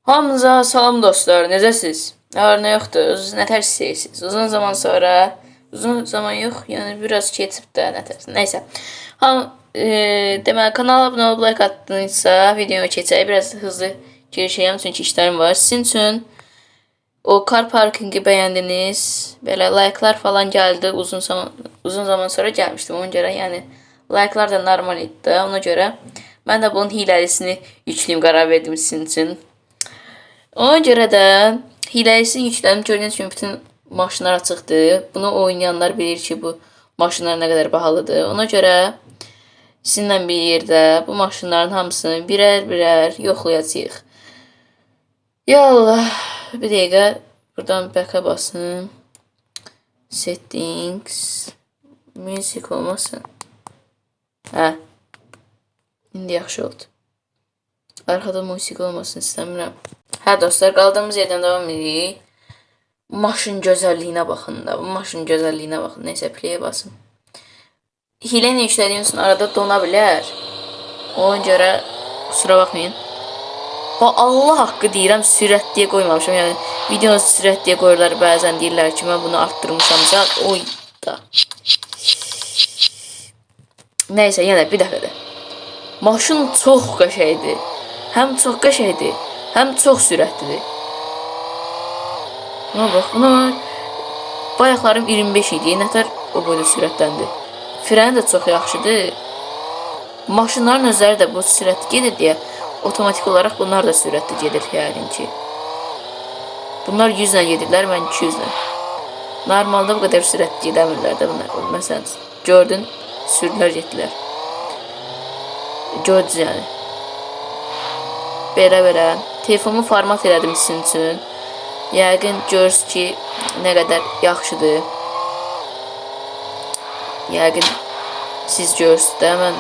Hamınıza salam dostlar, necəsiz? Var nə yoxdur, nətər istəyirsiniz? Uzun zaman sonra, uzun zaman yox, yəni biraz keçib də nətər. Nəysə. Deməli kanala abunə olub like atdınızsa, videoya keçək. Biraz hızlı girişəyəm çünki işlərim var. Sizin üçün o car parkingi bəyəndiniz. Belə like'lar falan gəldi. Uzun zaman sonra gəlmişdim. Ona görə yəni like'lar da normal idi. Ona görə mən də bunun hiləlisini yükləyim qərar verdim sizin üçün. Ona görə də hiləlisini yüklədim. Gördüyünüz kimi bütün maşınlar açıqdır. Bunu oynayanlar bilir ki, bu maşınlar nə qədər bahalıdır. Ona görə sizinlə bir yerdə bu maşınların hamısını birər-birər yoxlayacağıq. Ya Allah, bir dəqiqə buradan back'a basın. Settings. Music olmasın. Hə. İndi yaxşı oldu. Arxada musiqi olmasın istəmirəm. Hə dostlar, qaldığımız yerdən davam edirik. Maşın gözəlliyinə baxın da. Bu maşın gözəlliyinə baxın. Neysə, play'e basın. Hilə ilə işlədiyim üçün arada dona bilər. Ona görə kusura baxmayın. Allah haqqı deyirəm, sürət deyə qoymamışam. Yəni videonu sürət deyə qoyurlar, bəzən deyirlər ki, mən bunu artdırmışam. Oy da. Neysə, yenə bir dəfə də. Maşın çox qəşəngdir. Həm çox qəşəngdir, həm çox sürətlidir. Buna bax, buna bayaqlarım 25 idi. Nətər o boyda sürətləndi. Frəni də çox yaxşıdır. Maşınların özləri də bu sürətli gedir deyə otomatik olaraq bunlar da sürətli gedir yəqin ki. Bunlar 100 ilə gedirlər, mən 200 ilə. Normalda bu qədər sürətli gedəmirlər də bunlar. Məsələn, gördün, sürdülər getdilər. Gördünüz yəni. Belə. Telefonumu format elədim sizin üçün. Yəqin görürsünüz ki, nə qədər yaxşıdır. Yəqin siz görürsünüz də, mən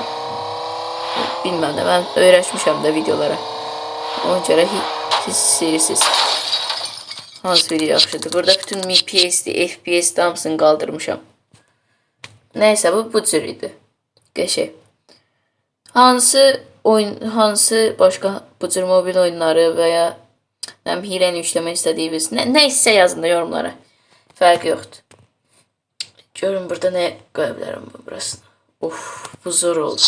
bilməm də, mən öyrəşmişəm də videolara. Ona görə siz istəyirsiniz. Hansı video yaxşıdır? Burada bütün MPS-dir, FPS-dir, hamısını qaldırmışam. Nəysə, bu cür idi. Qəşəng. Hansı başqa bu cür mobil oyunları və ya hilə ilə yükləmək istədiyiniz nə hissə yazın da yorumlara. Fərqi yoxdur. Görün burada nə qoya bilərəm burasını. Of, bu zor oldu.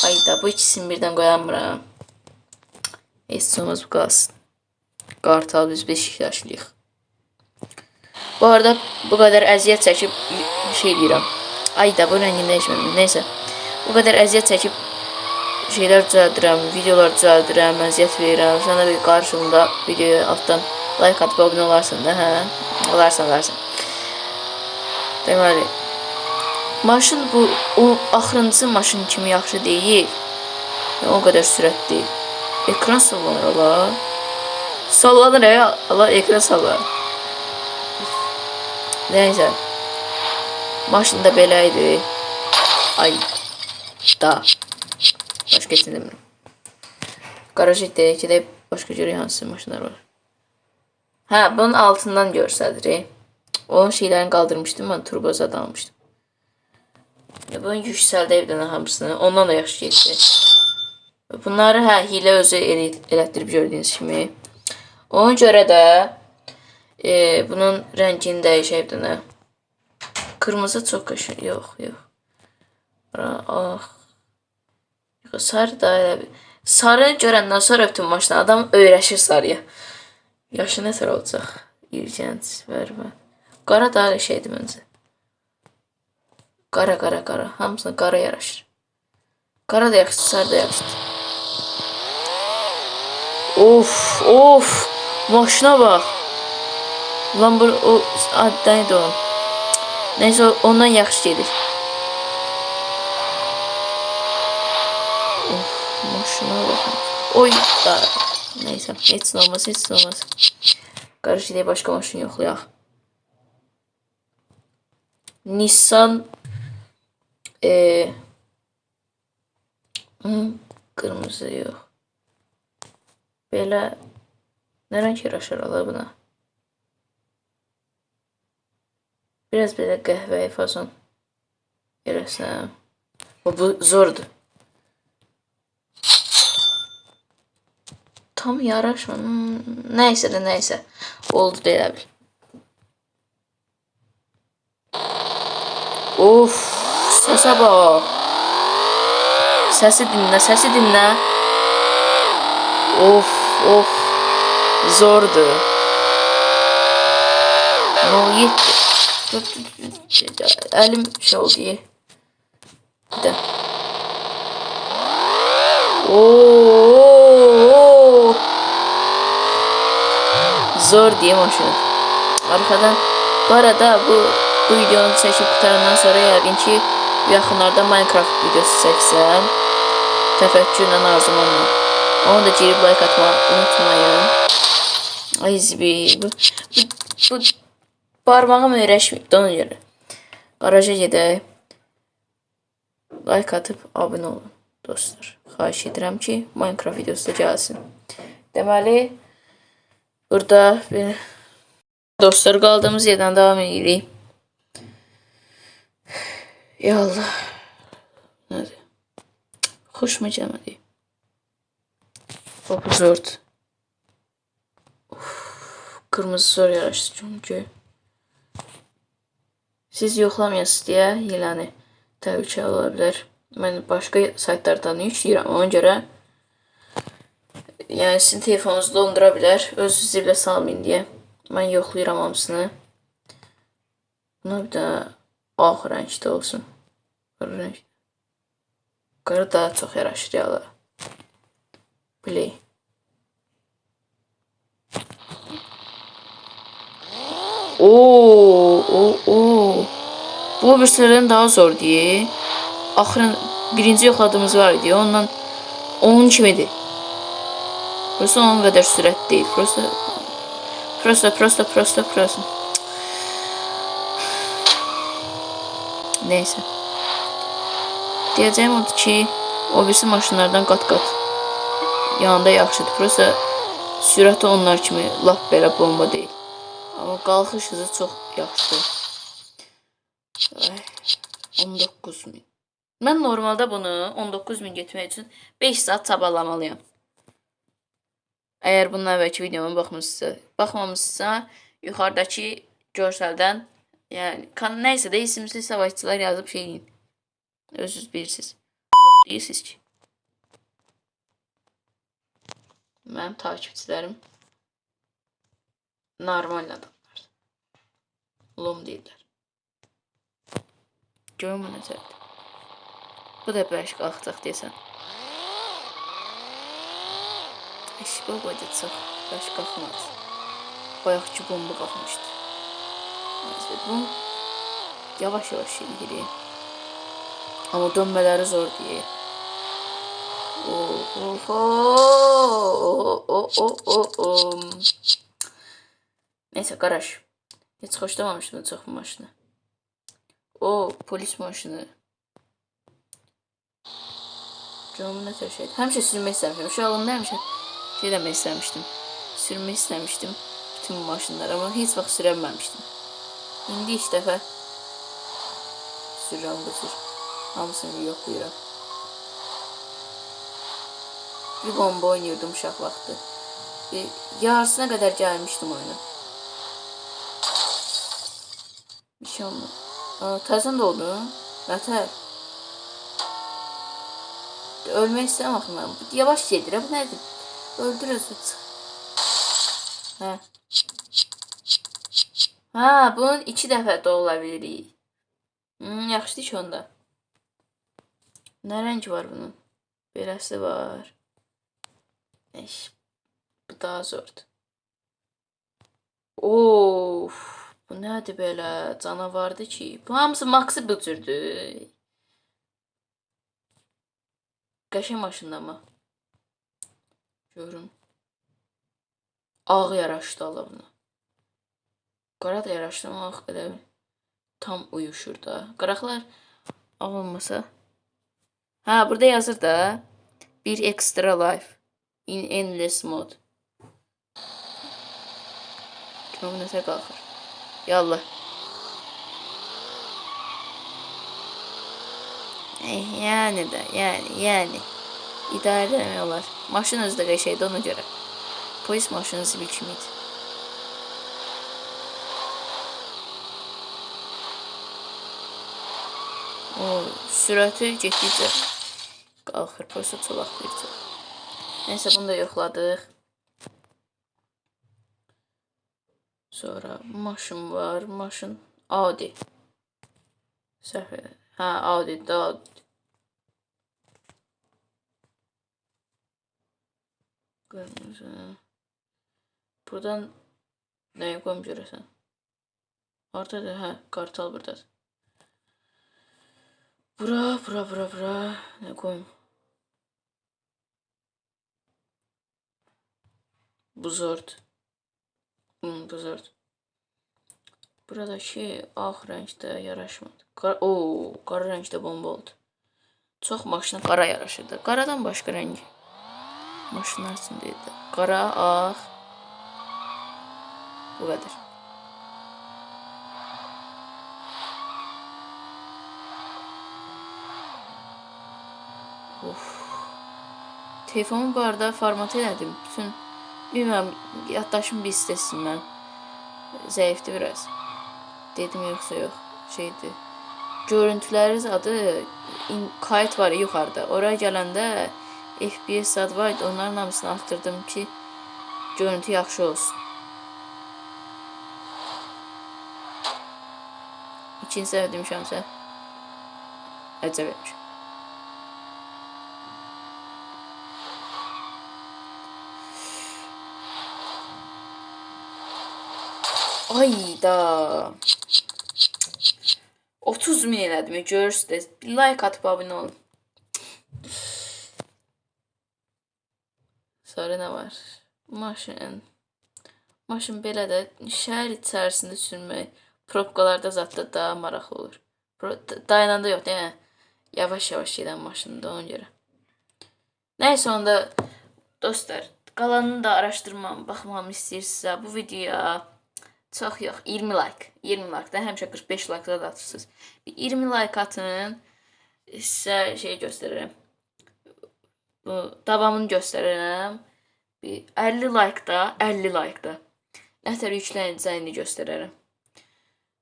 Ayda, bu ikisini birdən qoyamıram. Heç olmaz, bu qalsın. Qartal biz 5 yaşlıyıq. Bu arada bu qədər əziyyət çəkib şey deyirəm. Ayda, bu rəngini dəyişmədim. Neysə. Bu qədər əziyyət çəkib şeylər düzəldirəm, videolar düzəldirəm, əziyyət verirəm. Sonra bir qarşımda videoya altdan like atıb abunə olarsan da, hə? Olarsan. Deməli, maşın bu, o axırıncı maşın kimi yaxşı deyil. O qədər sürət deyil. Ekran sallanır, Allah. Sallanır, Allah, ekran sallanır. Neysə. Maşın da belə idi. Ay. Da. Başqa heç nə demirəm. Qarajı deyək ki də başqa görə hansı maşınlar var. Hə, bunun altından görsədir. O şeylərini qaldırmışdım, mən turbozad almışdım. Bunu yüksəldə evdən hamısını. Ondan da yaxşı geçdi. Bunları hilə özü elətdirib gördüyünüz kimi. Ona görə də bunun rəngini dəyişək evdən. Kırmızı çox qəşəng. Yox. Ah. Sarı da elə bir. Sarı görəndən sonra bütün maşına adam öyrəşir sarıya. Yaşı nətər olacaq? İlgənc, vərmə. Qara daha şeydir məncə. Qara. Hamısına qara yaraşır. Qara da yaxşıdır, sarı da yaxşıdır. Of. Maşına bax. Lan bu o addan o. Neysə, ondan yaxşı gedir. Maşına baxın. Oy da. Neysə, heç nə olmaz. Qarşı deyə başqa maşın yoxlayaq. Nissan qırmızı yox. Belə nə rəng yaraşır ala buna? Biraz belə qəhvəyi fason eləsəm. Bu zordur. Tam yaraşmır. Neyse de neyse. Oldu da elə bil. Of, səsə bax. Səsi dinlə, səsi dinlə. Of, of. Zordur. No, yetti. Əlim şey oldu. Bir də. Oo. Zor diye maşını. Arkadan bu arada bu videonu çekip qutarandan sonra yəqin ki yaxınlarda Minecraft videosu çəksəm. Təfəkkürlə arzum onunla. Onu da girib like atmayı unutmayın. Ay zibi. Bu barmağım öyrəşməyib ona görə. Qaraja gedək. Like atıp abunə olun dostlar. Xahiş edirəm ki Minecraft videosu da gəlsin. Deməli burada dostlar qaldığımız yerdən davam edirik. Ya Allah. Nədir? Xoşuma gəlmədi. Bu zordur. Kırmızı zor yaraşdı çünkü. Siz yoxlamayasınız deyə yeləni təhlükə ola bilər. Mən başqa saytlardan yükləyirəm. Ona görə yəni sizin telefonunuzu dondura bilər. Öz ziblə salmayın deyə. Mən yoxlayıram hamısını. Buna bir də ağ rəngdə olsun. Qara daha çox yaraşır yalı. Play. Oo. Bu bir sıradan daha zor diye. Axırın birinci yoxladığımız var idi. Ondan onun kimidir. Burası onun kadar sürət değil. Prosta. Neyse. Diyeceğim odur ki o birisi maşınlardan qat-qat yanında yaxşıdır. Prosta sürəti onlar kimi lap belə bomba değil. Amma qalxış hızı çox yaxşıdır. 19.000. Mən normalda bunu 19.000 getmək üçün 5 saat çabalamalıyam. Əgər bundan əvvəlki videoma baxmamısınızsa, yuxarıdakı görsəldən, yəni nəysə də isimsiz savaşçılar yazıb şeyin. Özünüz bilirsiniz. Deyirsiniz ki. Mənim takipçilərim normal adamlar. Lom deyirlər. Görün bu necədir. Bu da bərk qalxacaq deyəsən. Bu boyda çox bərk qalxmadı. Bayaqki bomba qalxmışdı. Bu yavaş-yavaş gedir. Amma dönmələri zor deyir. Neyse qaraj. Heç xoşlamamışdım çox bu maşını. O polis maşını. Canımı ne tür şeydi. Həmişə sürmək istəmişdim. Uşaqlığımda həmişə şey demək istəmişdim. Sürmək istəmişdim bütün bu maşınları, amma heç vaxt sürəməmişdim. İndi ilk dəfə sürürəm bu tür. Hamısını yoxlayıram. Bir bomba oynayırdım uşaq vaxtı. Yarısına qədər gəlmişdim oyuna. Bir şey olmadı. Təzən də oldu. Nətər? Ölmək istəyəm axı mən. Yavaş gedirəm. Bu nədir? Öldürürsün. Hə. Ha, bunun 2 dəfə də ola bilirik. Yaxşıdır ki onda. Nə rəngi var bunun? Beləsi var. Bu daha zordur. Of. Bu nədir belə? Canavardır ki. Bu hamısı maksı bu cürdür. Qəşəng maşında mı? Görün. Ağ yaraşdı alavına. Qara da yaraşdı ama elə tam uyuşur da. Qaraqlar ağ olmasa. Ha, burada yazır da. Bir extra life. In endless mode. Tamam, nəsə qalxır. Yallah. Yəni də, yəni. İdarə eləmək olar. Maşın özü də qəşəngdir ona görə. Polis maşını zibil kimi idi. O, sürəti getdikcə qalxır. Prosta çolaq verir. Neysə, bunu da yoxladıq. Sonra maşın var. Maşın Audi. Səhv edirəm. Hə, Audi. Qırmızı. Buradan nəyə qoyum görəsən? Orada hə, qartal buradadır. Bura. Nə qoyum? Buzord. Buzord. Buradakı ağ rəngdə yaraşmadı. Qara rəngdə bomba oldu. Çox maşına qara yaraşırdı. Qaradan başqa rəng maşınlar üçün deyildi. Qara, ağ. Bu qədər. Telefonumu bu arada format elədim. Bütün, bilməm, yaddaşım bir hissəsindən zəifdir biraz. Dedim yoxsa yox, şeydir. Görüntüləri adı kayıt var yuxarıda. Oraya gələndə FPS adı var idi. Onların hamısını arttırdım ki, görüntü yaxşı olsun. İkinci səfər demişəmsə, əcəb etmişəm. Ayda 30.000 elədim, görürsünüz. Bir like atıp abone olun. Sonra nə var? Maşın belə də şəhər içərisində sürmək, probkalarda zətdə daha maraqlı olur. Dayananda yox, yəni yavaş-yavaş gedən maşında ona görə. Nəysə onda dostlar, qalanını da araşdırmamı, baxmamı istəyirsinizsə bu videoya çox yox, 20 like. 20 like da həmişə 45 like da atırsınız. 20 like atın. Sizə şey göstərirəm. Bu davamını göstərirəm. 50 like da nətər yüklənəcəyini göstərərəm.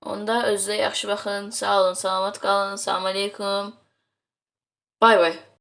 Onda özünüzə yaxşı baxın. Sağ olun, salamat qalın. Salam aleykum. Bay bay.